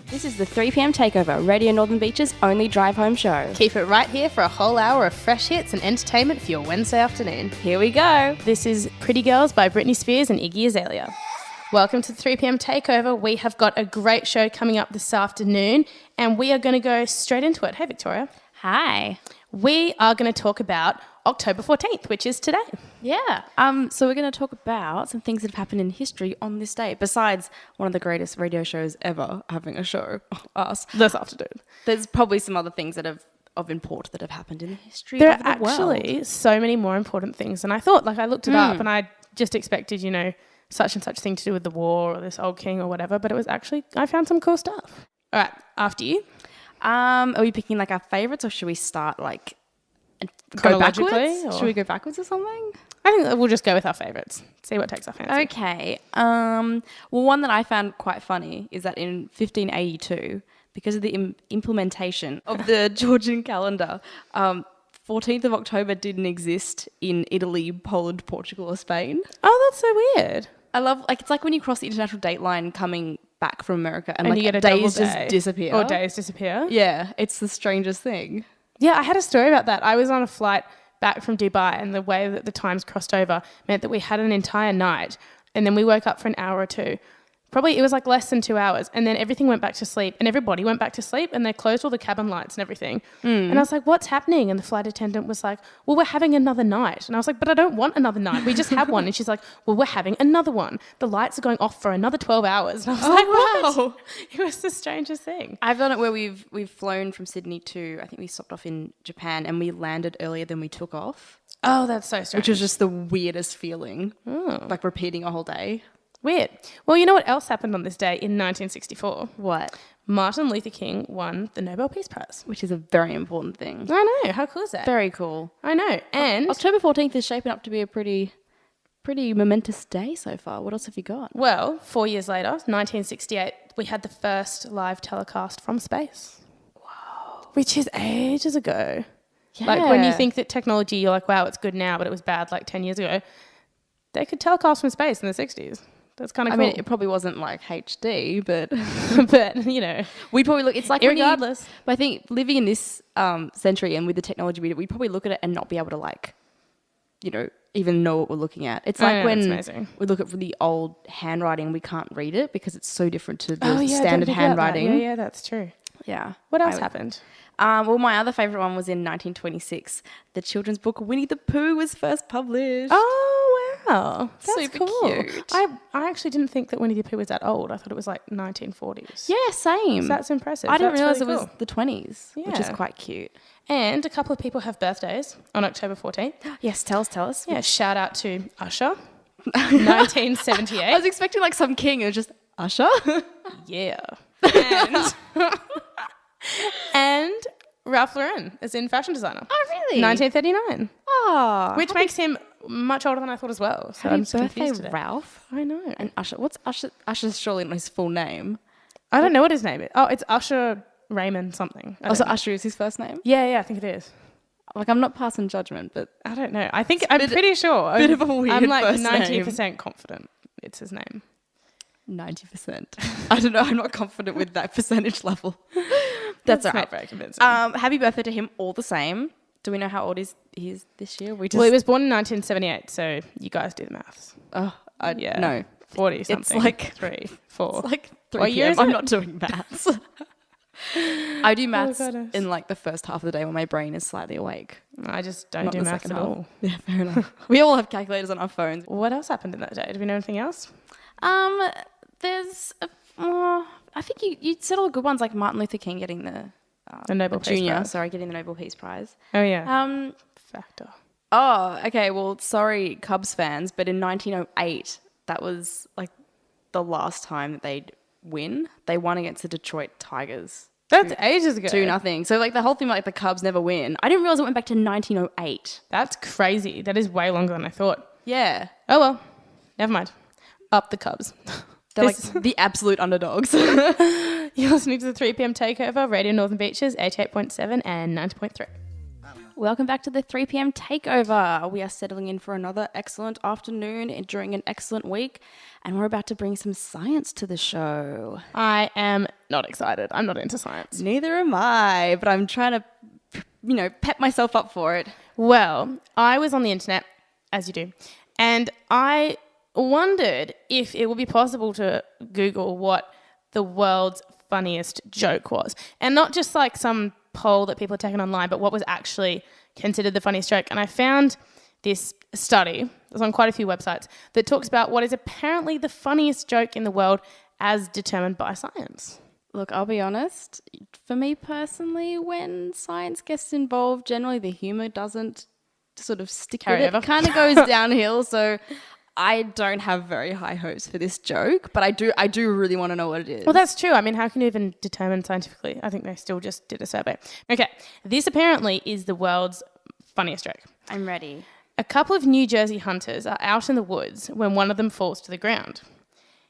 This is the 3 p.m. Takeover, Radio Northern Beach's only drive-home show. Keep it right here for a whole hour of fresh hits and entertainment for your Wednesday afternoon. Here we go. This is Pretty Girls by Britney Spears and Iggy Azalea. Welcome to the 3 p.m. Takeover. We have got a great show coming up this afternoon, and we are going to go straight into it. Hey, Victoria. Hi. We are going to talk about October 14th, which is today. Yeah. So we're going to talk about some things that have happened in history on this day, besides one of the greatest radio shows ever having a show, us. This afternoon. There's probably some other things that have of import that have happened in the history There of the are actually so many more important things than I thought. Like, I looked it up and I just expected, you know, such and such thing to do with the war or this old king or whatever, but it was actually, I found some cool stuff. All right, after you. Are we picking like our favourites, or should we start like go Chronologically, backwards? or- Should we go backwards or something? I think we'll just go with our favourites. See what takes our fancy. Okay. Well, one that I found quite funny is that in 1582, because of the implementation of the Georgian calendar, 14th of October didn't exist in Italy, Poland, Portugal, or Spain. Oh, that's so weird. I love, like, it's like when you cross the international date line coming back from America and like you get a days double just day. disappear. Or days disappear. Yeah, it's the strangest thing. Yeah, I had a story about that. I was on a flight back from Dubai, and the way that the times crossed over meant that we had an entire night, and then we woke up for an hour or two. Probably it was like less than 2 hours, and then everything went back to sleep, and everybody went back to sleep, and they closed all the cabin lights and everything. And I was like, what's happening? And the flight attendant was like, well, we're having another night. And I was like, but I don't want another night. We just had one. And she's like, well, we're having another one. The lights are going off for another 12 hours. And I was like, what? It was the strangest thing. I've done it where we've flown from Sydney to, I think we stopped off in Japan, and we landed earlier than we took off, Oh, that's so strange. which was just the weirdest feeling, like repeating a whole day. Weird. Well, you know what else happened on this day in 1964? What? Martin Luther King won the Nobel Peace Prize. Which is a very important thing. I know. How cool is that? Very cool. I know. And, October 14th is shaping up to be a pretty momentous day so far. What else have you got? well, 4 years later, 1968, we had the first live telecast from space. Wow. Which is ages ago. Yeah. Like, when you think that technology, you're like, wow, it's good now, but it was bad like 10 years ago. They could telecast from space in the 60s. That's kind of I cool. mean, it probably wasn't like HD, but but, you know, we probably look, it's like when you- irregardless. but I think living in this century and with the technology we probably look at it and not be able to, like, you know, even know what we're looking at. It's I like know, when it's amazing. we look at the old handwriting, we can't read it because it's so different to the don't standard forget that. handwriting. Yeah, that's true. Yeah. What else happened? Well, my other favourite one was in 1926. The children's book Winnie the Pooh was first published. Oh, wow. That's Super cool. cute. I actually didn't think that Winnie the Pooh was that old. I thought it was like 1940s. Yeah, same. So that's impressive. I didn't That's realise really it was cool. the 20s, which is Yeah. quite cute. And a couple of people have birthdays on October 14th. Yes, tell us. Yeah, shout out to Usher, I 1978. was expecting like some king. It was just Usher. Yeah. And Ralph Lauren is in fashion designer. Oh, really? 1939. Oh, Which makes him much older than I thought as well. So happy I'm just birthday, confused today. Ralph. I know. And Usher. What's Usher? Usher's surely not his full name. I don't know what his name is. Oh, it's Usher Raymond something. I Also, don't know. Usher is his first name. Yeah, I think it is. Like, I'm not passing judgment, but I don't know. I'm pretty sure. bit of a weird I'm like first 90% confident it's his name. 90%. I don't know. I'm not confident with that percentage level. That's all not right. very convincing. Happy birthday to him all the same. Do we know how old he is this year? Well, he was born in 1978, so you guys do the maths. Yeah. No. 40 something. It's like 3, 4. It's like 3 What year p.m. is I'm it? not doing maths. I do maths goodness. in like the first half of the day when my brain is slightly awake. I just don't Not do the maths second at half. all. Yeah, fair enough. We all have calculators on our phones. What else happened in that day? Do we know anything else? There's, I think you said all the good ones, like Martin Luther King getting the Nobel Peace Junior, Prize. sorry, getting the Nobel Peace Prize. Oh, yeah. Factor. Oh, okay. Well, sorry, Cubs fans, but in 1908, that was like the last time that they'd win. They won against the Detroit Tigers. That's ages ago. 2-0. So like the whole thing, like the Cubs never win. I didn't realize it went back to 1908. That's crazy. That is way longer than I thought. Yeah. Oh, well. Never mind. Up the Cubs. They're like the absolute underdogs. You're listening to the 3 p.m. Takeover, Radio Northern Beaches, 88.7 and 90.3. Welcome back to the 3 p.m. Takeover. We are settling in for another excellent afternoon during an excellent week, and we're about to bring some science to the show. I am not excited. I'm not into science. Neither am I, but I'm trying to, pep myself up for it. Well, I was on the internet, as you do, and I wondered if it would be possible to Google what the world's funniest joke was. And not just like some poll that people are taking online, but what was actually considered the funniest joke. And I found this study, it's on quite a few websites, that talks about what is apparently the funniest joke in the world as determined by science. Look, I'll be honest, for me personally, when science gets involved, generally the humour doesn't sort of stick with it. It kind of goes downhill, so I don't have very high hopes for this joke, but I do really want to know what it is. Well, that's true. I mean, how can you even determine scientifically? I think they still just did a survey. Okay, this apparently is the world's funniest joke. I'm ready. A couple of New Jersey hunters are out in the woods when one of them falls to the ground.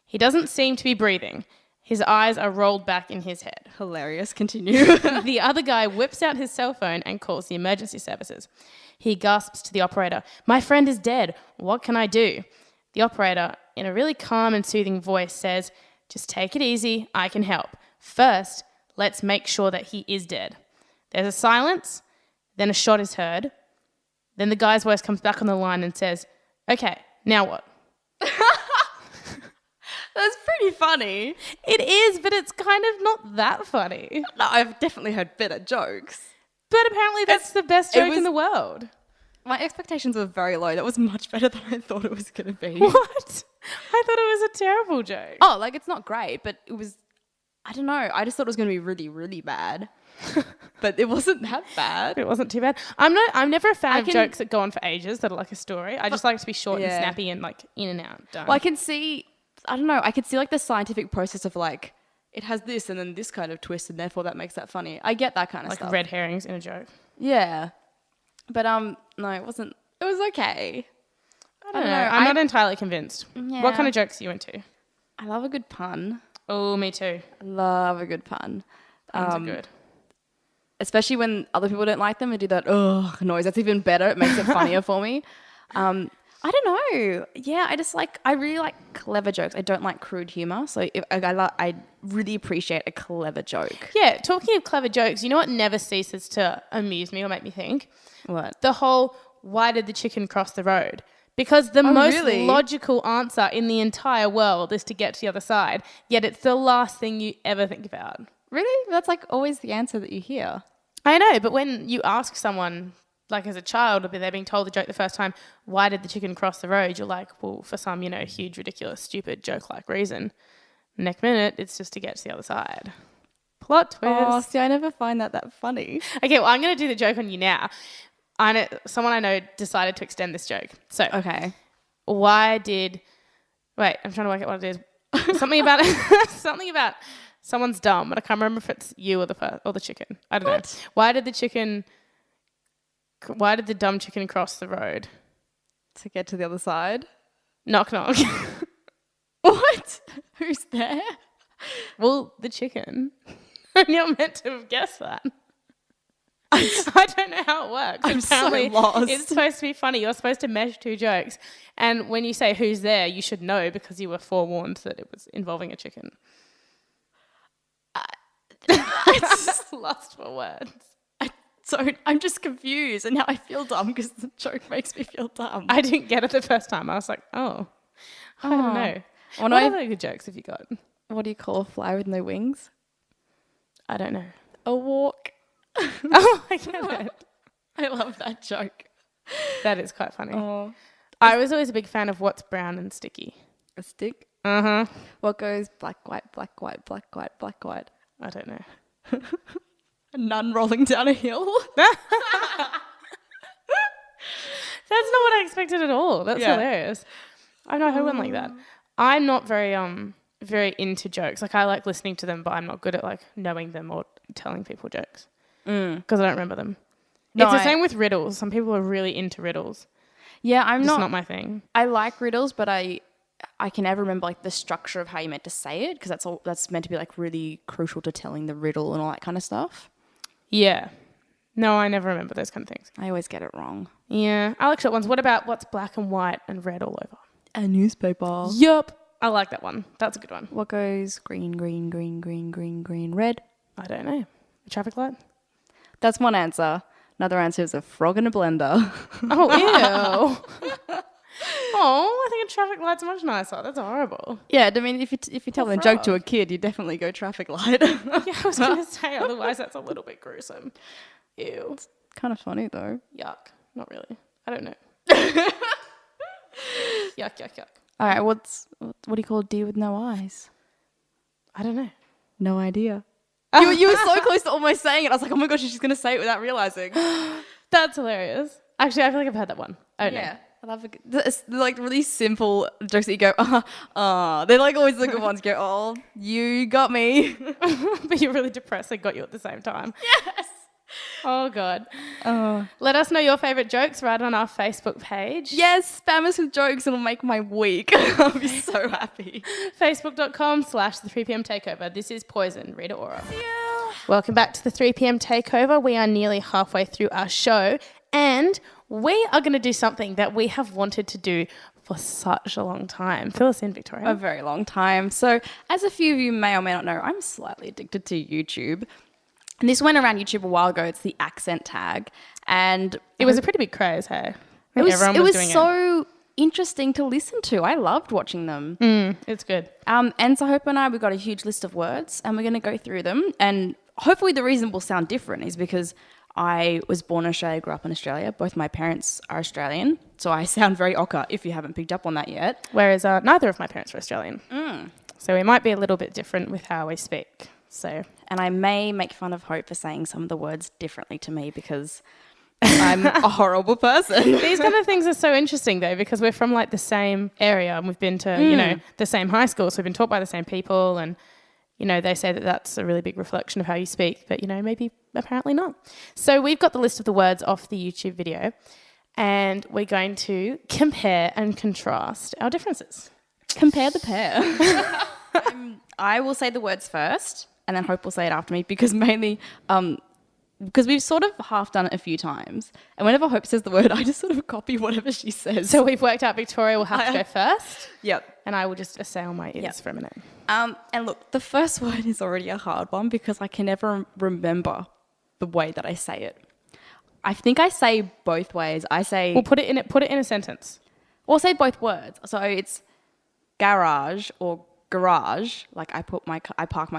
He doesn't seem to be breathing. His eyes are rolled back in his head. Hilarious. Continue. The other guy whips out his cell phone and calls the emergency services. He gasps to the operator, "My friend is dead. What can I do?" The operator, in a really calm and soothing voice, says, "Just take it easy. I can help. First, let's make sure that he is dead." There's a silence. Then a shot is heard. Then the guy's voice comes back on the line and says, "Okay, now what?" That's pretty funny. It is, but it's kind of not that funny. No, I've definitely heard better jokes. But apparently that's the best joke in the world. My expectations were very low. That was much better than I thought it was going to be. What? I thought it was a terrible joke. Oh, like it's not great, but it was, I don't know. I just thought it was going to be really, really bad. But it wasn't that bad. It wasn't too bad. I'm never a fan of jokes that go on for ages that are like a story. I just like it to be short and snappy and like in and out. Done. Well, I can see like the scientific process of like, it has this and then this kind of twist and therefore that makes that funny. I get that kind of stuff. Like red herrings in a joke. Yeah. But no, it wasn't. It was okay. I don't know. I'm not entirely convinced. Yeah. What kind of jokes are you into? I love a good pun. Oh, me too. I love a good pun. Puns are good. Especially when other people don't like them and do that noise. That's even better. It makes it funnier for me. I don't know. Yeah, I really like clever jokes. I don't like crude humor. So I really appreciate a clever joke. Yeah, talking of clever jokes, you know what never ceases to amuse me or make me think? What? The whole, why did the chicken cross the road? Because the most logical answer in the entire world is to get to the other side, yet it's the last thing you ever think about. Really? That's like always the answer that you hear. I know, but when you ask someone, like as a child, or they're being told the joke the first time, why did the chicken cross the road? You're like, well, for some, huge, ridiculous, stupid joke-like reason. Next minute, it's just to get to the other side. Plot twist. Oh, see, I never find that funny. Okay, well, I'm going to do the joke on you now. Someone I know decided to extend this joke. So, okay. Wait, I'm trying to work out what it is. Something about someone's dumb, but I can't remember if it's you or the chicken. I don't know. Why did the dumb chicken cross the road? To get to the other side? Knock, knock. What? Who's there? Well, the chicken. You're meant to have guessed that. I don't know how it works. I'm Apparently, so lost. It's supposed to be funny. You're supposed to mesh two jokes. And when you say who's there, you should know because you were forewarned that it was involving a chicken. It's just lost for words. So I'm just confused and now I feel dumb because the joke makes me feel dumb. I didn't get it the first time. I was like, I don't know. What other good jokes have you got? What do you call a fly with no wings? I don't know. A walk. Oh, I get it. I love that joke. That is quite funny. Oh. I was always a big fan of what's brown and sticky. A stick? Uh-huh. What goes black, white, black, white, black, white, black, white? I don't know. A nun rolling down a hill? That's not what I expected at all. That's hilarious. I've not heard one like that. I'm not very into jokes. Like I like listening to them, but I'm not good at like knowing them or telling people jokes because I don't remember them. No, it's the same with riddles. Some people are really into riddles. Yeah, it's not my thing. I like riddles, but I can never remember like the structure of how you meant to say it because that's meant to be like really crucial to telling the riddle and all that kind of stuff. Yeah. No, I never remember those kind of things. I always get it wrong. Yeah, I like short ones. What about what's black and white and red all over? A newspaper. Yup. I like that one. That's a good one. What goes green, green, green, green, green, green, red? I don't know. A traffic light? That's one answer. Another answer is a frog in a blender. Oh, ew. Oh, I think a traffic light's much nicer. That's horrible. Yeah, I mean, if you tell a joke to a kid, you definitely go traffic light. Yeah, I was going to say, otherwise that's a little bit gruesome. Ew. It's kind of funny though. Yuck. Not really. I don't know. Yuck, yuck, yuck. All right, what do you call a deer with no eyes? I don't know. No idea. You were so close to almost saying it. I was like, oh my gosh, she's going to say it without realizing. That's hilarious. Actually, I feel like I've heard that one. I don't know. I love it. It's like really simple jokes that you go, they're like always the good ones. You go, oh, you got me. But you're really depressed. I got you at the same time. Yes. Oh, God. Let us know your favourite jokes right on our Facebook page. Yes, spam us with jokes. It'll make my week. I'll be so happy. Facebook.com/the 3pm takeover. This is Poison, Rita Ora. Welcome back to the 3pm takeover. We are nearly halfway through our show and we are going to do something that we have wanted to do for such a long time. Fill us in, Victoria. A very long time. So as a few of you may or may not know, I'm slightly addicted to YouTube. And this went around YouTube a while ago. It's the accent tag. And it was a pretty big craze, hey? It was doing so interesting to listen to. I loved watching them. It's good. And so Hope and I, we got a huge list of words and we're going to go through them. And hopefully the reason will sound different is because I was born in Australia, grew up in Australia. Both my parents are Australian. So I sound very ochre if you haven't picked up on that yet. Whereas neither of my parents are Australian. So we might be a little bit different with how we speak. And I may make fun of Hope for saying some of the words differently to me because I'm a horrible person. These kind of things are so interesting though because we're from like the same area and we've been to, the same high school. So we've been taught by the same people and, they say that that's a really big reflection of how you speak, but, maybe apparently not. So we've got the list of the words off the YouTube video and we're going to compare and contrast our differences. Compare the pair. I will say the words first. And then Hope will say it after me because mainly, because we've sort of half done it a few times. And whenever Hope says the word, I just sort of copy whatever she says. So we've worked out Victoria will have to go first. Yep. And I will just assail my ears for a minute. And look, the first word is already a hard one because I can never remember the way that I say it. I think I say both ways. I say... Well, put it in a sentence. Or say both words. So it's garage or garage, like I park my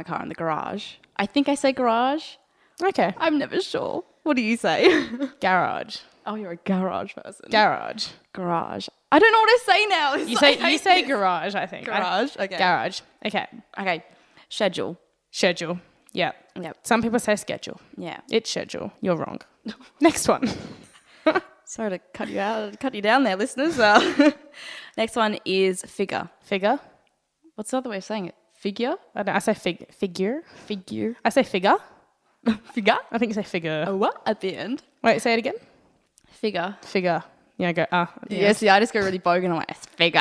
car in the garage. I think I say garage. Okay. I'm never sure. What do you say? Garage. Oh, you're a garage person. Garage. Garage. I don't know what I say now. You say garage, I think. Garage. Okay. Garage. Okay. Okay. Schedule. Schedule. Yeah. Yep. Some people say schedule. Yeah. It's schedule. You're wrong. Next one. Sorry to cut you down there, listeners. Next one is figure. Figure. What's the other way of saying it? Figure? I say figure. Figure. I say figure. Figure? I think you say figure. A what? At the end? Wait, say it again. Figure. Figure. Yeah, I go, Yeah, see, I just go really bogan. I'm like, it's figure.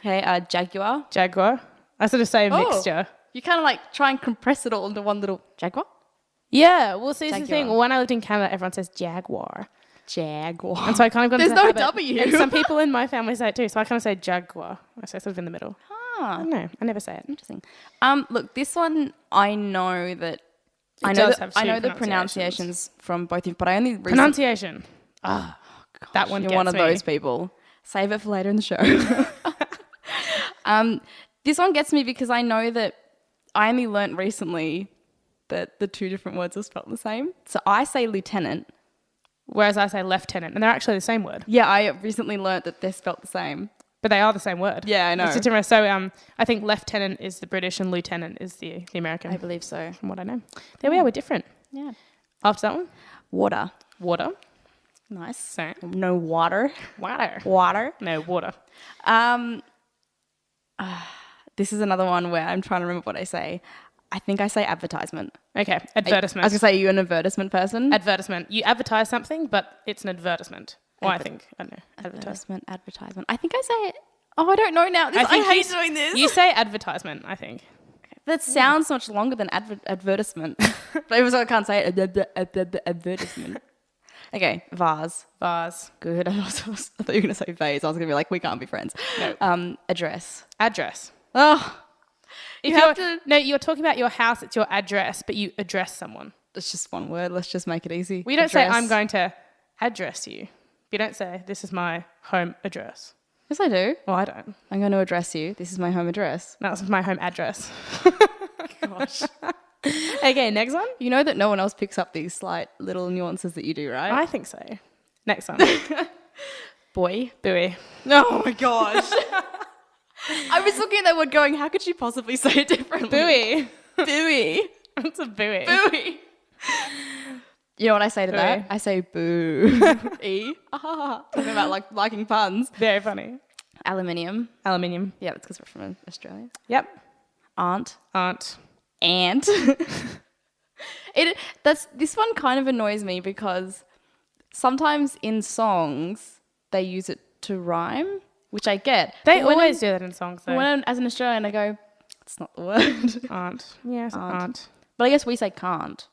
Okay, jaguar. Jaguar. I sort of say a mixture. You kind of like try and compress it all into one little jaguar? Yeah, well, see, it's the thing. Jaguar. When I lived in Canada, everyone says jaguar. Jaguar. And so I kind of got There's into the no habit. W. And some people in my family say it too. So I kind of say jaguar. I say sort of in the middle. I Ah, don't know. I never say it. interesting. Look, this one I know that I know the pronunciations from both of you, but I only Pronunciation. Gosh, That one you're gets one of me. those people. Save it for later in the show. This one gets me because I know that I only learnt recently that the two different words are spelled the same. So I say lieutenant. Whereas I say lieutenant. And they're actually the same word. Yeah, I recently learnt that they're spelled the same. But they are the same word. Yeah, I know. It's just different. So I think lieutenant is the British and lieutenant is the American. I believe so. From what I know. There we are. We're different. Yeah. After that one. Water. Water. Nice. So. No water. Water. Water. No, water. This is another one where I'm trying to remember what I say. I think I say advertisement. Okay. Advertisement. I was going to say, are you an advertisement person? Advertisement. You advertise something, but it's an advertisement. Well, I don't know. Advertisement. I think I say it. Oh, I don't know now. I hate doing this. You say advertisement, I think. Okay, That sounds much longer than advertisement. But it was I can't say it. Advertisement. Okay, vase. Vase. Good. I thought you were going to say vase. I was going to be like, we can't be friends. No. Address. Address. Oh, You're talking about your house. It's your address, but you address someone. it's just one word. Let's just make it easy. We don't say, Address. I'm going to address you. You don't say, this is my home address. Yes, I do. Well, I don't. I'm going to address you. This is my home address. That's my home address. Gosh. Okay, next one. You know that no one else picks up these slight little nuances that you do, right? I think so. Next one. Boy. Buoy. Oh my gosh. I was looking at that word going, how could you possibly say it differently? Buoy. Buoy. It's a buoy. Buoy. You know what I say to that? Buoy. I say boo. E. Talking about liking puns. Very funny. Aluminium. Aluminium. Yeah, it's because we're from Australia. Yep. Aunt. Aunt. Ant. This one kind of annoys me because sometimes in songs they use it to rhyme, which I get. They But when always do that in songs, though. as an Australian, I go, it's not the word. Aunt. Yes, aunt. But I guess we say can't.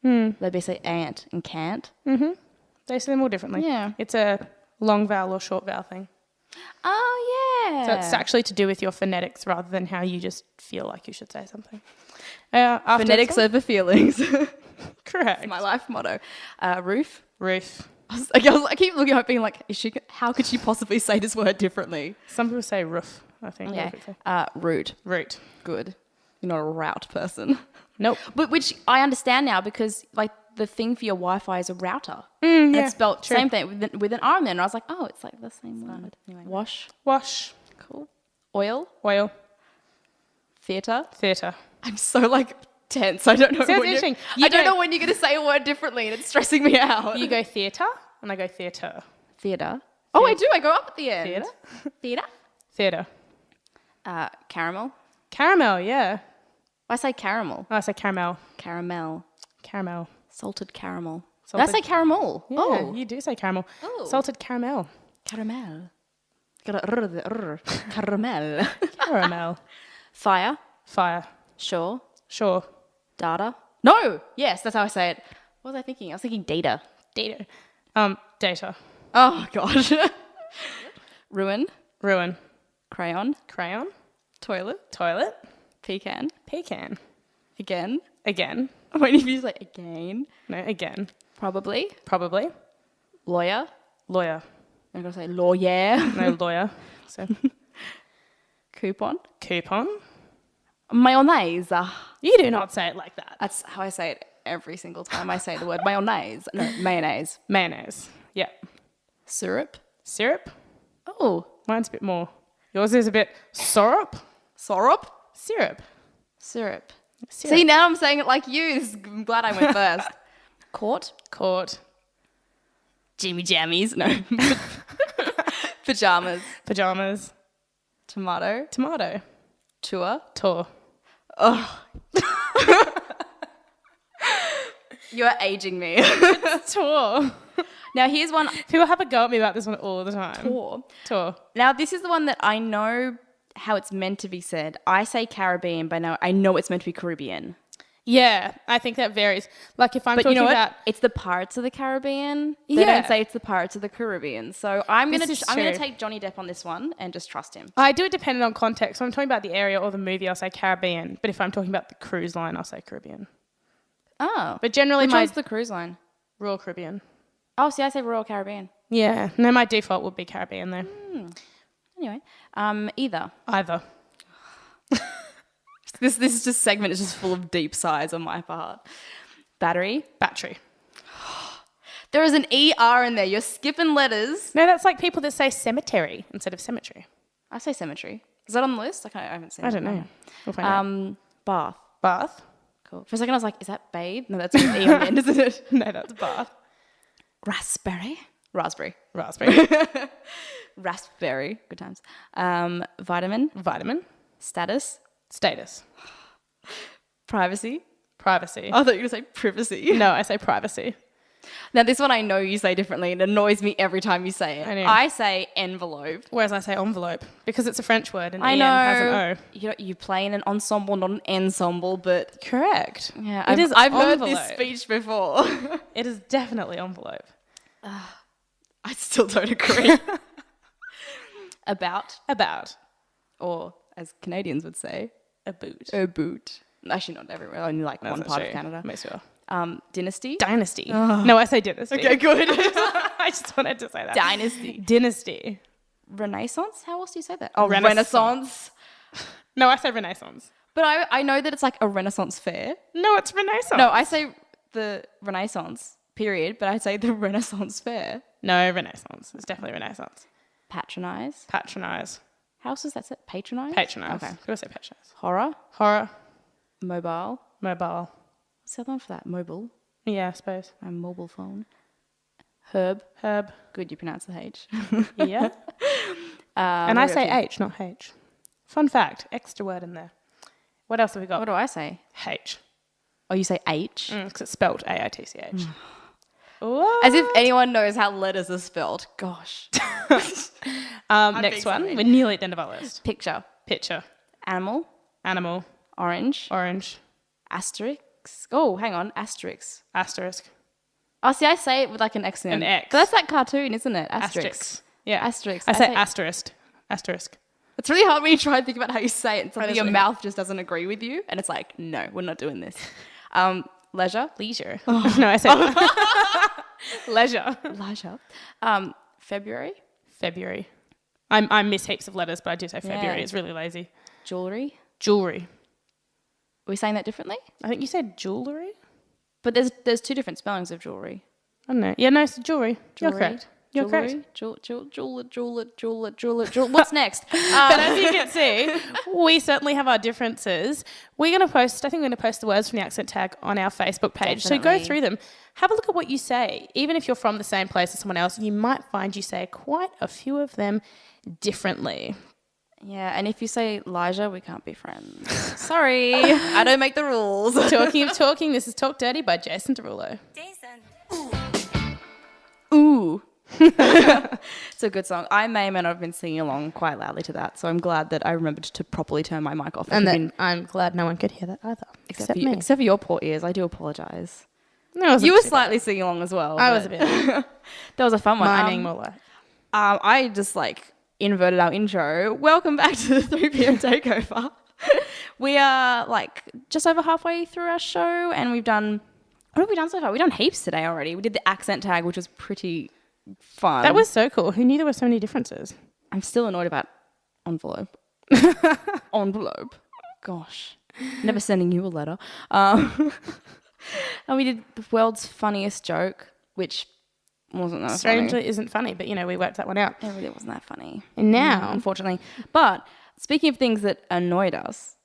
They say ant and can't. They say them all differently. Yeah. It's a long vowel or short vowel thing. Oh, yeah. So it's actually to do with your phonetics rather than how you just feel like you should say something. After phonetics over feelings. Correct. My life motto. Roof. Roof. I keep looking at being like, how could she possibly say this word differently? Some people say roof, I think. Okay. Route. Root. Good. You're not a route person. Nope. But which I understand now because like the thing for your Wi-Fi is a router. Yeah, It's spelled true. same thing with an R in there. And I was like, oh, it's like the same word. Anyway. Wash. Wash. Cool. Oil. Oil. Theatre. Theatre. I'm so like tense. I don't know. Sounds when you're- interesting. I don't know when you're going to say a word differently and it's stressing me out. You go theatre and I go theatre. Theatre. Oh, I do. I go up at the end. Theatre? Theatre. Theatre. Caramel. Caramel, yeah. I say caramel. Oh, I say caramel. Caramel. Caramel. Salted caramel. Salted- Did I say caramel? Yeah, Oh. you do say caramel. Oh. Salted caramel. Caramel. Got a caramel. Caramel. Fire. Fire. Sure. Sure. Data. No. Yes, that's how I say it. What was I thinking? I was thinking data. Data. Data. Oh, gosh. Ruin. Ruin. Crayon. Crayon. Toilet. Toilet. Pecan. Pecan. Again. Again. When you use like again. No, again. Probably. Probably. Lawyer. Lawyer. I'm going to say lawyer. No lawyer. So Coupon. coupon. Mayonnaise. You do not say it like that. That's how I say it every single time I say the word mayonnaise. No, mayonnaise. Mayonnaise. Yeah. Syrup. Syrup. Oh. Mine's a bit more. Yours is a bit syrup. Syrup. Syrup. Syrup. Syrup. See, now I'm saying it like you. I'm glad I went first. Court. Court. Jimmy jammies. No. Pajamas. Pajamas. Tomato. Tomato. Tour. Tour. Oh. You're aging me. Tour. Now, here's one. People have a go at me about this one all the time. Tour. Tour. Now, this is the one that I know how it's meant to be said. I say Caribbean, but I know it's meant to be Caribbean. Yeah, I think that varies. Like if I'm But talking you know what? about... It's the Pirates of the Caribbean. They Yeah. don't say it's the Pirates of the Caribbean. So I'm This gonna is I'm gonna true. take Johnny Depp on this one and just trust him. I do it depending on context. When I'm talking about the area or the movie, I'll say Caribbean. But if I'm talking about the cruise line, I'll say Caribbean. Oh, But generally, which my one's the cruise line? Royal Caribbean. Oh, see, I say Royal Caribbean. Yeah. No, my default would be Caribbean though. Anyway, either. Either. This just segment is just full of deep sighs on my part. Battery. Battery. There is an ER in there. You're skipping letters. No, that's like people that say cemetery instead of cemetery. I say cemetery. Is that on the list? I haven't seen it. I don't know. We'll find out. Bath. Bath. Cool. For a second, I was like, is that bathe? No, that's with E on the end, isn't it? No, that's bath. Raspberry. Raspberry. Raspberry. Raspberry. Good times. Vitamin. Vitamin. Status. Status. Privacy. Privacy. I thought you were going to say privacy. No, I say privacy. Now, this one I know you say differently. It annoys me every time you say it. I know. I say envelope. Whereas I say envelope because it's a French word and I EN know. has an O. You play in an ensemble, not an ensemble, but Correct. yeah, It is I've heard envelope. this speech before. It is definitely envelope. I still don't agree. About, or as Canadians would say, A boot. a boot. Actually, not everywhere. Only like That's one not part true. of Canada. Most people. Dynasty. Dynasty. No, I say dynasty. Okay, good. I just wanted to say that. Dynasty. Dynasty. Renaissance? How else do you say that? Oh, Renaissance. Renaissance. No, I say Renaissance. But I know that it's like a Renaissance fair. No, it's Renaissance. No, I say the Renaissance, period, but I say the Renaissance fair. No, Renaissance. It's definitely Renaissance. Patronize. Patronize. How else does that say? Patronize? Patronize. Okay. People say patronize. Horror. Horror. Mobile. Mobile. What's the other one for that? Mobile. Yeah, I suppose. My mobile phone. Herb. Herb. Good, you pronounce the H. Yeah. And I say H, not H. Fun fact. Extra word in there. What else have we got? What do I say? H. Oh, you say H? Because it's spelled AITCH. As if anyone knows how letters are spelled. Gosh. Next one. sorry. We're nearly at the end of our list. Picture. Picture. Animal. Animal. Orange. Orange. Asterisk. Oh, hang on. Asterisk. Asterisk. Oh, see, I say it with like an X in it. An X. But that's that cartoon, isn't it? Asterisk. Yeah. Asterisk. I say asterisk. Asterisk. It's really hard when you try and think about how you say it. And something is your really mouth just doesn't agree with you. And it's like, no, we're not doing this. Leisure. Leisure. No, I said leisure. Leisure. February. February. I miss heaps of letters, but I do say February. Yeah. It's really lazy. Jewelry. Jewelry. Are we saying that differently? I think you said jewellery? But there's two different spellings of jewelry. I don't know. Yeah, no, it's jewelry. You're correct. You're correct. Jeweler. What's next? But as you can see, we certainly have our differences. We're going to post, I think we're going to post the words from the accent tag on our Facebook page. So go Definitely. through them. Have a look at what you say. Even if you're from the same place as someone else, you might find you say quite a few of them differently. Yeah, and if you say Elijah, we can't be friends. Sorry, I don't make the rules. Talking of talking, this is Talk Dirty by Jason Derulo. Ooh. It's a good song. I may or may not have been singing along quite loudly to that, so I'm glad that I remembered to properly turn my mic off. And that I'm glad no one could hear that either, except me. Except for your poor ears. I do apologise. No, it wasn't You were too slightly singing along as well. bad. I was a bit That was a fun one. mining more like. I just inverted our intro. Welcome back to the 3 p.m. Takeover. We are just over halfway through our show, and we've done. What have we done so far? We've done heaps today already. We did the accent tag, which was pretty fun. That was so cool. Who knew there were so many differences? I'm still annoyed about envelope. Envelope. Gosh. Never sending you a letter. And we did the world's funniest joke, which wasn't that Strangely funny. isn't funny, but we worked that one out. It really wasn't that funny. And now, Unfortunately. But speaking of things that annoyed us,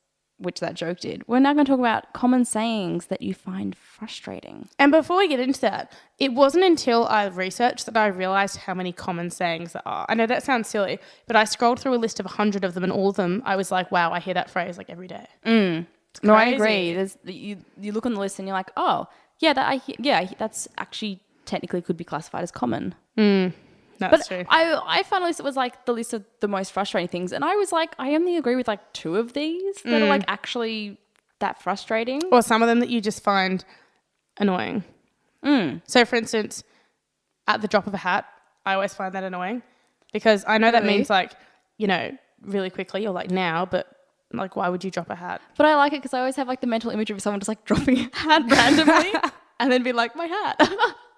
which that joke did, we're now going to talk about common sayings that you find frustrating. and before we get into that, it wasn't until I researched that I realised how many common sayings there are. I know that sounds silly, but I scrolled through a list of 100 of them, and all of them, I was like, wow, I hear that phrase every day. No, I crazy. agree. You look on the list and you're like, oh, yeah, that's actually technically could be classified as common. That's But true. I found a list that was the list of the most frustrating things, and I was like, I only agree with 2 of these that are actually that frustrating. Or some of them that you just find annoying. So, for instance, at the drop of a hat, I always find that annoying because I know that Really? means really quickly or now, but why would you drop a hat? But I like it because I always have the mental image of someone just dropping a hat randomly and then be like, my hat.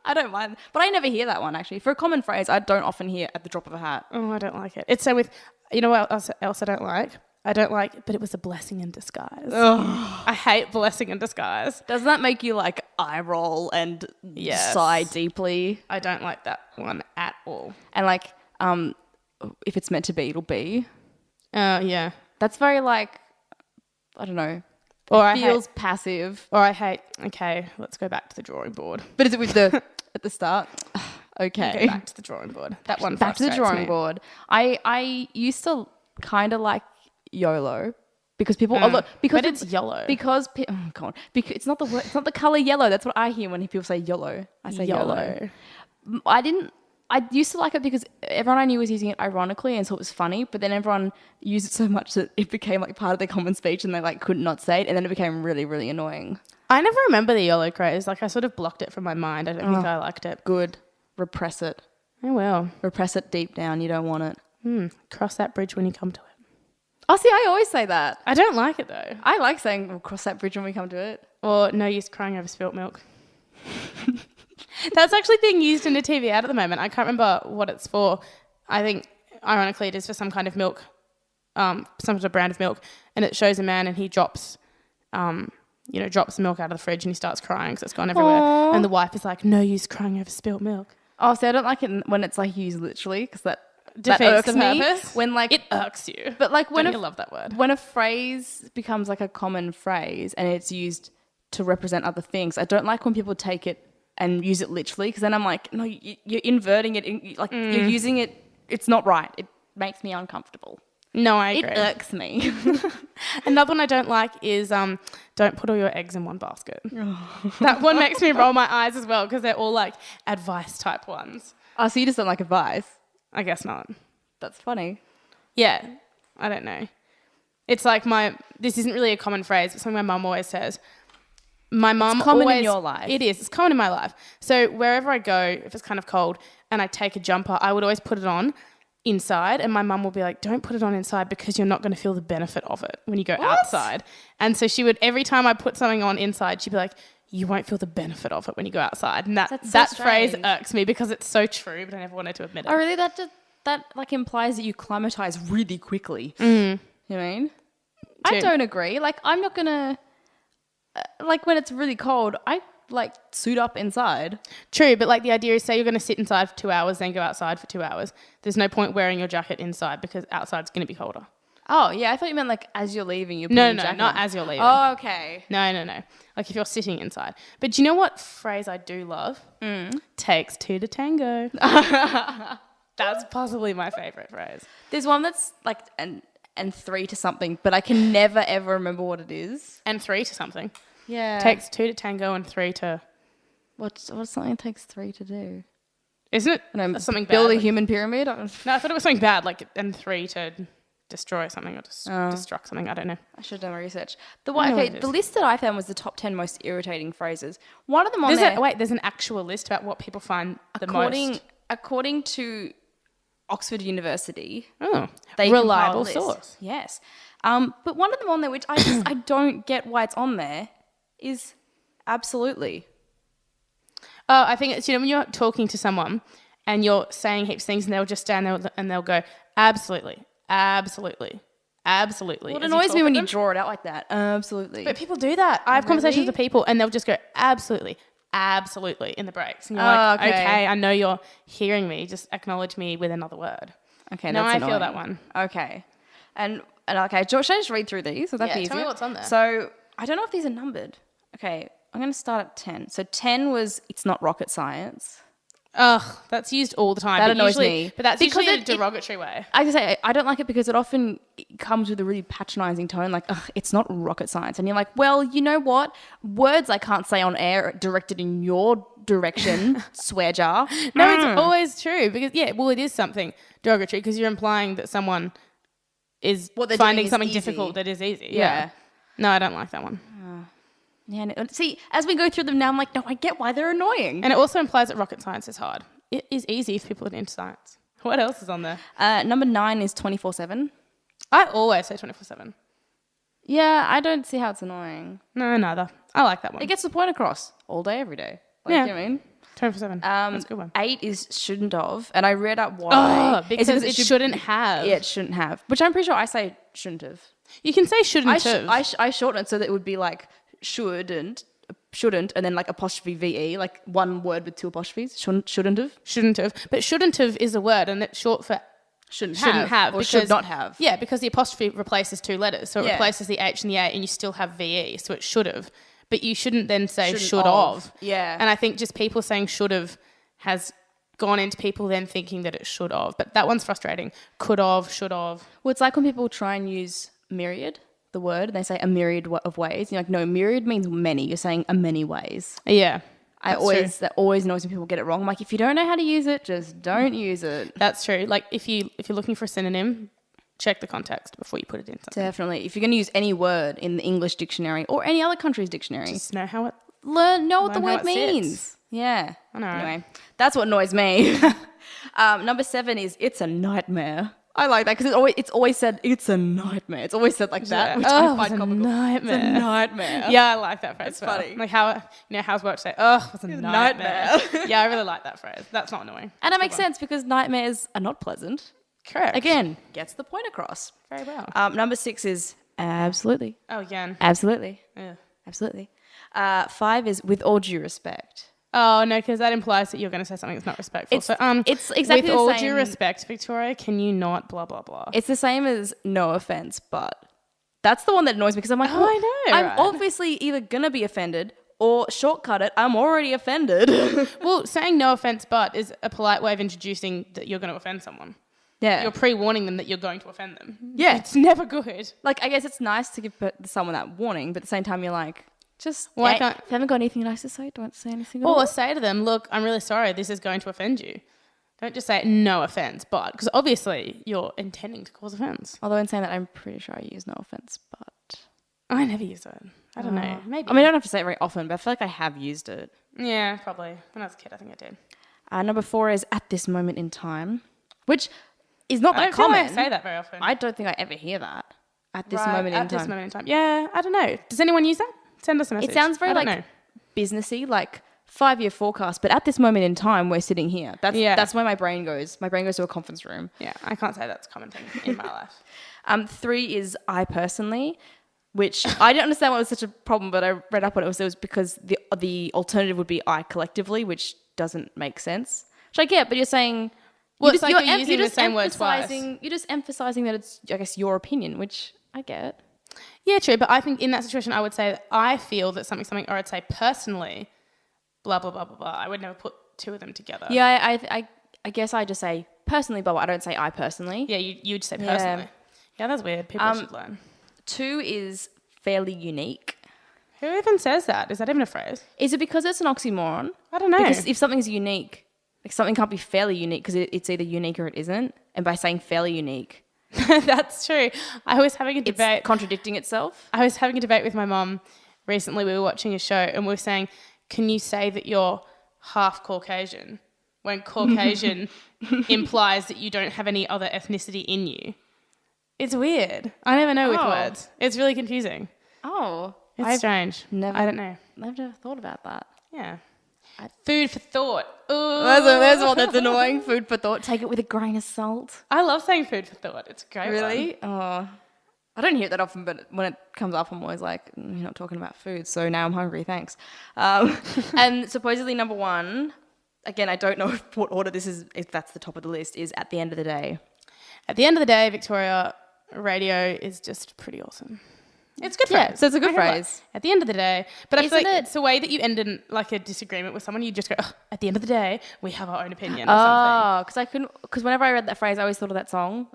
I don't mind. But I never hear that one, actually. For a common phrase, I don't often hear at the drop of a hat. Oh, I don't like it. It's so with, what else I don't like? I don't like, but it was a blessing in disguise. I hate blessing in disguise. Does that make you eye roll and Yes. sigh deeply? I don't like that one at all. And if it's meant to be, it'll be. Yeah. That's very I don't know. Or Feels passive. I hate, okay, let's go back to the drawing board. But is it with the at the start? Okay. Go back to the drawing board. That one Back to the frustrates drawing me. board. I used to kind of like YOLO, because people because But it's yellow. because oh god, because it's not the word, it's not the color yellow. That's what I hear when people say yellow. I say yellow. I used to like it because everyone I knew was using it ironically and so it was funny, but then everyone used it so much that it became like part of their common speech and they like could not say it, and then it became really, really annoying. I never remember the YOLO craze. Like I sort of blocked it from my mind. I don't think I liked it. Good. Repress it. Oh well. Repress it deep down. You don't want it. Cross that bridge when you come to it. Oh, see, I always say that. I don't like it though. I like saying we'll cross that bridge when we come to it. Or no use crying over spilt milk. That's actually being used in a TV ad at the moment. I can't remember what it's for. I think, ironically, it is for some kind of milk, some sort of brand of milk, and it shows a man and he drops, drops the milk out of the fridge and he starts crying because it's gone everywhere. Aww. And the wife is like, no use crying over spilt milk. Oh, see, I don't like it when it's like used literally because that Defeats irks the me. purpose. When like It irks you. but like when Don't you love that word? when a phrase becomes like a common phrase and it's used to represent other things, I don't like when people take it and use it literally because then I'm like, no, you're inverting it. You're using it. It's not right. It makes me uncomfortable. No, I agree. It irks me. Another one I don't like is don't put all your eggs in one basket. That one makes me roll my eyes as well because they're all like advice type ones. Oh, so you just don't like advice? I guess not. That's funny. Yeah, I don't know. It's like this isn't really a common phrase, but something my mum always says. My mum It's common always, in your life. It is. It's common in my life. So wherever I go, if it's kind of cold and I take a jumper, I would always put it on inside, and my mum will be like, don't put it on inside because you're not going to feel the benefit of it when you go outside. And so she would, every time I put something on inside, she'd be like, you won't feel the benefit of it when you go outside. And that phrase irks me because it's so true, but I never wanted to admit it. Oh, really? That like implies that you climatize really quickly. You know what I mean? I don't agree. Like, I'm not going to... like when it's really cold, I like suit up inside. True, but like the idea is say you're going to sit inside for 2 hours, then go outside for 2 hours. There's no point wearing your jacket inside because outside's going to be colder. Oh, yeah. I thought you meant like as you're leaving, you're No, putting your jacket not on. as you're leaving. Oh, okay. No. Like if you're sitting inside. But do you know what phrase I do love? Takes two to tango. That's possibly my favourite phrase. There's one that's like and three to something, but I can never ever remember what it is. And three to something. Yeah. Takes two to tango and three to... What's something it takes three to do? Isn't it? No, That's something bad. build a like- human pyramid? No, I thought it was something bad, like, and three to destroy something or destruct something. I don't know. I should have done my research. know what it The is. list that I found was the top 10 most irritating phrases. One of them on there... There's an actual list about what people find the most. According to Oxford University... Oh, they reliable compile a list. source. Yes. But one of them on there, which I don't get why it's on there, is absolutely. Oh, I think it's, when you're talking to someone and you're saying heaps of things and they'll just stand there and they'll go, absolutely, absolutely, absolutely. Well, it annoys me when you draw it out like that. Absolutely. But people do that. I have conversations with people and they'll just go, absolutely, absolutely in the breaks. And you're like, okay, I know you're hearing me. Just acknowledge me with another word. Okay, no, that's I annoying. feel that one. Okay. And okay, should I just read through these? Would that be easier? tell me what's on there. So, I don't know if these are numbered. Okay, I'm going to start at 10. So 10 was, it's not rocket science. Ugh, that's used all the time. That annoys me. But that's Because usually in a derogatory way. I can say I don't like it because it often comes with a really patronizing tone, like, ugh, it's not rocket science. And you're like, well, you know what? Words I can't say on air directed in your direction, swear jar. No, it's always true because, it is something derogatory because you're implying that someone is What they're finding doing is something easy. difficult that is easy. Yeah. No, I don't like that one. Yeah, no, see, as we go through them now, I'm like, no, I get why they're annoying. And it also implies that rocket science is hard. It is easy if people are into science. What else is on there? Number 9 is 24/7. I always say 24/7. Yeah, I don't see how it's annoying. No, neither. I like that one. It gets the point across all day, every day. Like, Yeah. you know what I mean? 24/7. That's a good one. 8 is shouldn't of, and I read up why. Oh, because It's it shouldn't have. Yeah, it shouldn't have. Which I'm pretty sure I say shouldn't have. You can say shouldn't have. I shorten it so that it would be like shouldn't, and then like apostrophe VE, like one word with two apostrophes. Shouldn't have. Shouldn't have. But shouldn't have is a word and it's short for Shouldn't have. Or because, should not have. Yeah, because the apostrophe replaces two letters. So it Yeah. replaces the H and the A and you still have VE. So it should have. But you shouldn't then say Shouldn't should of. of. Yeah. And I think just people saying should have has gone into people then thinking that it should have. But that one's frustrating. Could have, should have. Well, it's like when people try and use myriad the word and they say a myriad of ways. And you're like, no, myriad means many. You're saying a many ways. Yeah. That always annoys when people get it wrong. I'm like, if you don't know how to use it, just don't use it. That's true. Like if you're looking for a synonym, check the context before you put it in something. Definitely. If you're going to use any word in the English dictionary or any other country's dictionary, Just know how it. know what the word how it means. sits. Yeah. I know. Anyway, that's what annoys me. Number 7 is it's a nightmare. I like that because it's always said it's a nightmare. It's always said like that, which I find comical. Nightmare. It's a nightmare. Yeah, I like that phrase. It's funny. Like how how's work say? Oh, it's a nightmare. Yeah, I really like that phrase. That's not annoying. And it makes sense because nightmares are not pleasant. Correct. Again, gets the point across. Very well. Number 6 is absolutely. Oh, again. Absolutely. Yeah. Absolutely. 5 is with all due respect. Oh, no, because that implies that you're going to say something that's not respectful. It's exactly with the all same. due respect, Victoria, can you not blah, blah, blah? It's the same as no offense, but that's the one that annoys me because I'm like, Oh, I know, I'm right? obviously either going to be offended or shortcut it. I'm already offended. Well, saying no offense, but is a polite way of introducing that you're going to offend someone. Yeah. You're pre-warning them that you're going to offend them. Yeah. It's never good. Like, I guess it's nice to give someone that warning, but at the same time, you're like, just, Why if can't- you haven't got anything nice to say, don't say anything at all. Or say to them, look, I'm really sorry, this is going to offend you. Don't just say no offense, but, because obviously you're intending to cause offense. Although in saying that, I'm pretty sure I use no offense, but... I never use it. I don't know. Maybe. I mean, I don't have to say it very often, but I feel like I have used it. Yeah, probably. When I was a kid, I think I did. Number 4 is at this moment in time, which is not I that don't feel common. like I say that very often. I don't think I ever hear that. At this Right, moment in at time. this moment in time. Yeah, I don't know. Does anyone use that? Send us a message. It sounds very I don't like know. businessy, like 5-year forecast, but at this moment in time, we're sitting here. That's where my brain goes. My brain goes to a conference room. Yeah, I can't say that's a common thing in my life. 3 is I personally, which I didn't understand why it was such a problem, but I read up on it. It was because the alternative would be I collectively, which doesn't make sense. Which I get, but you're saying... Well, it's like you're using the same word twice. You're just emphasizing that it's, I guess, your opinion, which I get. Yeah, true. But I think in that situation, I would say that I feel that something, or I'd say personally, blah, blah, blah, blah, blah. I would never put two of them together. Yeah, I guess I just say personally, but I don't say I personally. Yeah, you would say personally. Yeah, that's weird. People should learn. 2 is fairly unique. Who even says that? Is that even a phrase? Is it because it's an oxymoron? I don't know. Because if something's unique, like something can't be fairly unique because it's either unique or it isn't. And by saying fairly unique, that's true. I was having a debate. it's contradicting itself. I was having a debate with my mum recently. We were watching a show and we were saying, can you say that you're half Caucasian when Caucasian implies that you don't have any other ethnicity in you? It's weird. I never know with words. It's really confusing. Oh. It's strange. I don't know. I've never thought about that. Yeah. Food for thought. Ooh. There's one that's annoying. Food for thought. Take it with a grain of salt. I love saying food for thought. It's a great Really? one. Oh. I don't hear it that often, but when it comes up, I'm always like, you're not talking about food, so now I'm hungry, thanks. And supposedly number 1, again, I don't know what order this is, if that's the top of the list, is at the end of the day. At the end of the day, Victoria, radio is just pretty awesome. It's a good phrase. Yeah, so it's a good phrase. At the end of the day. But I feel Isn't like it? it's a way that you end in like a disagreement with someone. You just go, at the end of the day, we have our own opinion or something. Because whenever I read that phrase, I always thought of that song.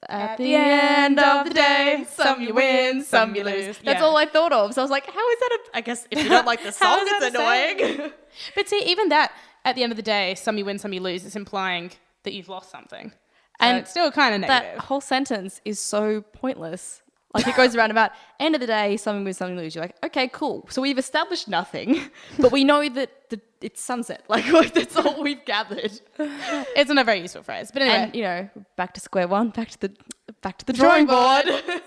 At the end of the day, some you win, some you lose. That's all I thought of. So I was like, how is that I guess if you don't like the song, it's annoying. But see, even that, at the end of the day, some you win, some you lose, it's implying that you've lost something. So And it's still kind of negative. That whole sentence is so pointless. Like it goes around about end of the day, something wins, something lose. You're like, okay, cool. So we've established nothing, but we know that it's sunset. Like that's all we've gathered. It's not a very useful phrase. But anyway. And back to square one, back to the drawing board.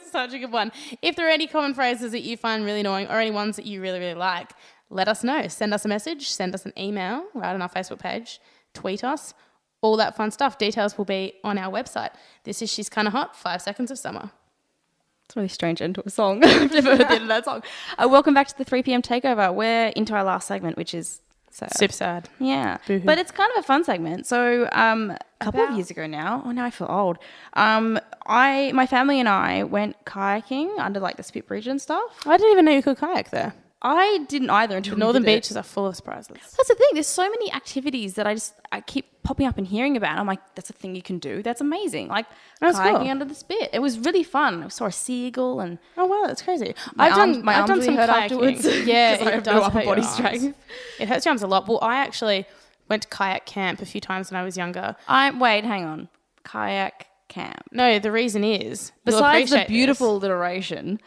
Such a good one. If there are any common phrases that you find really annoying or any ones that you really, really like, let us know. Send us a message, send us an email right on our Facebook page, tweet us, all that fun stuff. Details will be on our website. This is She's Kinda Hot, 5 Seconds of Summer. It's a really strange end to a song. I've never heard the end of that song. Welcome back to the 3 p.m. Takeover. We're into our last segment, which is sad. Super sad. Yeah. Boo-hoo. But it's kind of a fun segment. So a couple of years ago now, now I feel old, my family and I went kayaking under like the Spit Bridge and stuff. I didn't even know you could kayak there. I didn't either until The Northern we did it. Beaches are full of surprises. That's the thing. There's so many activities that I keep popping up and hearing about. I'm like, that's a thing you can do. That's amazing. Like That's kayaking cool. under the spit. It was really fun. I saw a seagull and Oh wow, that's crazy. my I've arms done really some hurt kayaking. afterwards. Yeah, 'cause I it have no does upper hurt body your arms. strength. It hurts your arms a lot. Well, I actually went to kayak camp a few times when I was younger. Wait, hang on. Kayak camp. No, the reason is you'll Besides the appreciate beautiful alliteration,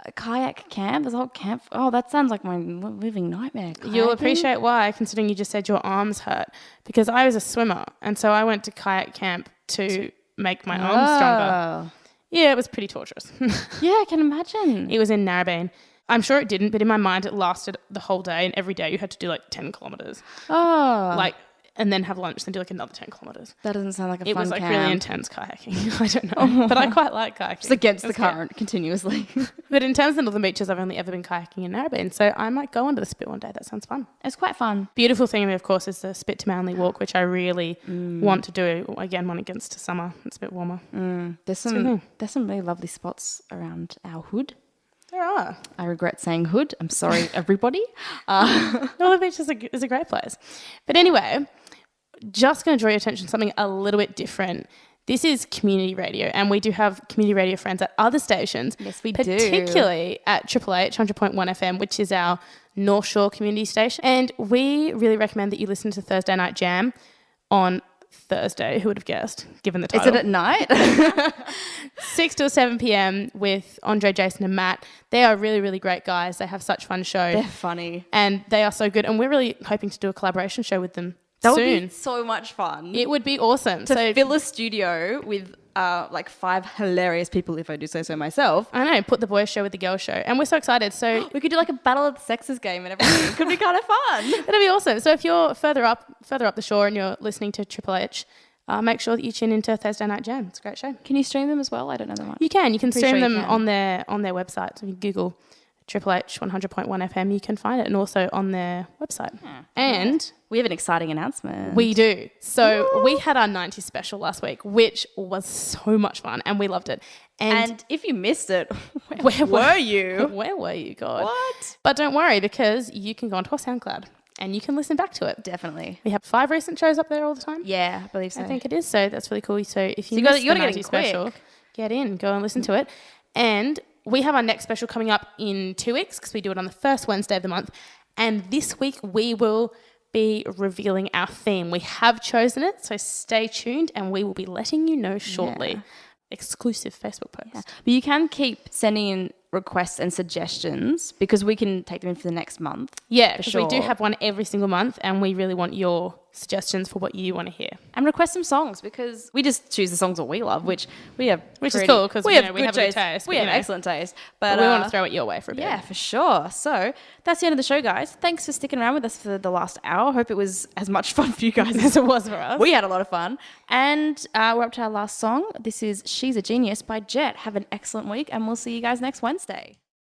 a kayak camp. There's a whole camp. Oh, that sounds like my living nightmare. this. You'll Kayaking? appreciate why, considering you just said your arms hurt, because I was a swimmer, and so I went to kayak camp to make my arms stronger. Oh. Yeah, it was pretty torturous. Yeah, I can imagine. It was in Narrabeen. I'm sure it didn't, but in my mind it lasted the whole day, and every day you had to do like 10 kilometres. Oh, And then have lunch, then do like another 10 kilometres. that doesn't sound like a It fun was like camp. really intense kayaking. I don't know. But I quite like kayaking. Just against the It's good. current continuously. But in terms of the Northern Beaches, I've only ever been kayaking in Narrabeen. So I might go under the spit one day. That sounds fun. It's quite fun. Beautiful thing, of course, is the Spit to Manly walk, which I really want to do. Again, when it gets to summer, it's a bit warmer. There's some really lovely spots around our hood. There are. I regret saying hood. I'm sorry, everybody. Northern Beach is a great place. But anyway, just going to draw your attention to something a little bit different. This is community radio, and we do have community radio friends at other stations. Yes, we do. Particularly at Triple H 100.1 FM, which is our North Shore community station. And we really recommend that you listen to Thursday Night Jam on Thursday. Who would have guessed, given the title? Is it at night? 6 till 7 p.m. with Andre, Jason and Matt. They are really, really great guys. They have such fun show. They're funny. And they are so good. And we're really hoping to do a collaboration show with them That soon. would be so much fun. It would be awesome. To fill a studio with like 5 hilarious people, if I do say so myself. I know, put the boys show with the girls show. And we're so excited. So We could do like a battle of the sexes game and everything. It could be kind of fun. that'd be awesome. So if you're further up the shore and you're listening to Triple H, make sure that you tune into Thursday Night Jam. It's a great show. Can you stream them as well? I don't know that much. You can. You can Pretty stream sure you them can. on their website. So if you Google Triple H 100.1 FM, you can find it, and also on their website. And We have an exciting announcement. we do. So we had our 90s special last week, which was so much fun, and we loved it. And if you missed it, Where were you? Where were you, God? What? But don't worry, because you can go onto our SoundCloud and you can listen back to it. Definitely. We have 5 recent shows up there all the time. Yeah, I believe so. I think it is. So that's really cool. So if you you gotta- missed you gotta the get 90s in special, quick. get in, go and listen to it. And we have our next special coming up in 2 weeks, because we do it on the first Wednesday of the month. And this week we will be revealing our theme. We have chosen it, so stay tuned, and we will be letting you know shortly. Yeah. Exclusive Facebook post. Yeah. But you can keep sending in requests and suggestions, because we can take them in for the next month. Yeah, For because we do sure. have one every single month, and we really want your suggestions for what you want to hear. And request some songs, because we just choose the songs that we love, which we have. Which is cool, 'cause, we you have know, we good have a good taste. taste, We but, have you know. excellent taste. But But we want to throw it your way for a bit. yeah, for sure. So that's the end of the show, guys. Thanks for sticking around with us for the last hour. Hope it was as much fun for you guys As it was for us. We had a lot of fun. And we're up to our last song. This is She's a Genius by Jet. Have an excellent week, and we'll see you guys next Wednesday.